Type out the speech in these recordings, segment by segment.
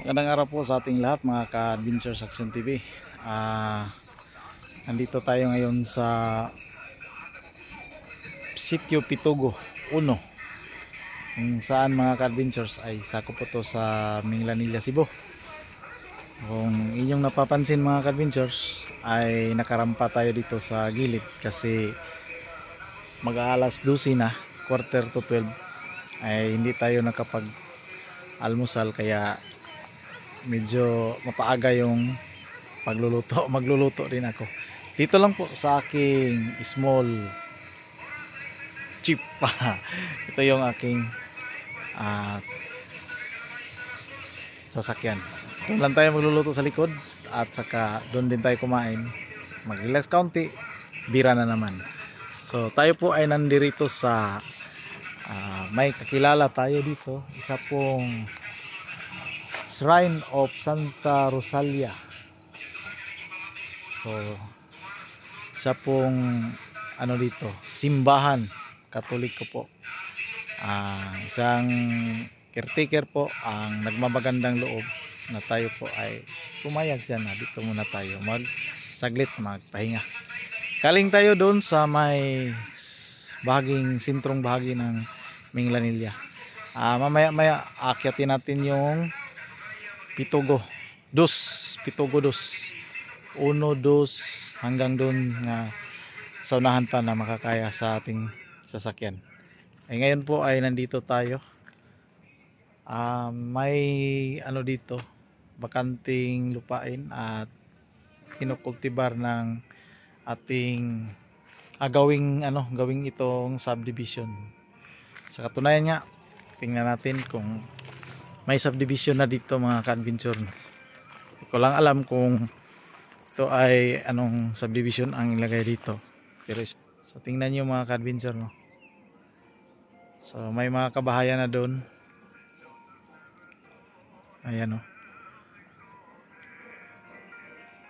Magandang araw po sa ating lahat mga ka-Adventures Action TV. Nandito tayo ngayon sa Sitio Pitugo 1, kung saan mga ka-Adventures ay sakop po to sa Minglanilla, Cebu. Kung inyong napapansin mga ka-Adventures ay nakarampa tayo dito sa gilid kasi mag-aalas 12 na, quarter to 12 ay hindi tayo nakapag almusal, kaya medyo mapaaga yung pagluluto. Magluluto din ako dito lang po sa aking small jeep. Ito yung aking sasakyan. Doon lang tayo magluluto sa likod at saka doon din tayo kumain, mag-relax kaunti, bira na naman. So tayo po ay nandirito sa may kakilala tayo dito, isa pong Shrine of Santa Rosalia. So isa pong dito, simbahan Katoliko po. Isang caretaker po ang nagmamagandang loob na tayo po ay pumayag siya na dito muna tayo saglit magpahinga. Galing tayo doon sa may sentrong bahagi ng Minglanilla. Mamaya akyatin natin yung Pitugo 2 1, 2 hanggang doon nga sa unahan pa na makakaya sa ating sasakyan. Ngayon po ay nandito tayo. May dito, bakanting lupain at kinukultibar ng ating gawing itong subdivision. Sa katunayan nga, tingnan natin kung may subdivision na dito mga ka-adventure. Hindi ko lang alam kung ito ay anong subdivision ang ilagay dito. Pero so tingnan nyo mga ka-adventure, no? So may mga kabahayan na doon. Ayan, no?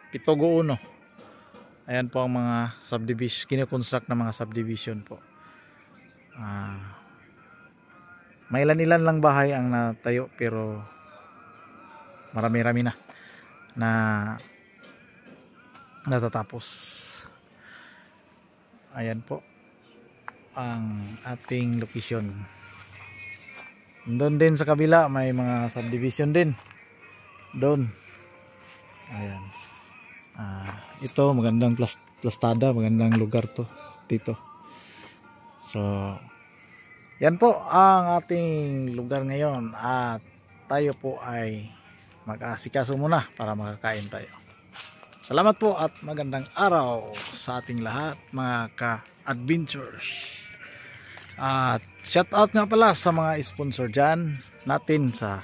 Pitugo 1. Ayan po ang mga subdivision, kinoconstruct na mga subdivision po. May ilan lang bahay ang natayo, pero marami-rami na natatapos. Ayan po ang ating location. Doon din sa kabila may mga subdivision din doon. Ayan. Ito magandang plastada, magandang lugar to dito. So yan po ang ating lugar ngayon at tayo po ay mag-aasikaso muna para makakain tayo. Salamat po at magandang araw sa ating lahat mga ka-adventures. At shout out nga pala sa mga sponsor dyan natin sa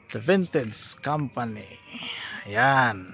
The Vintage Company. Ayan.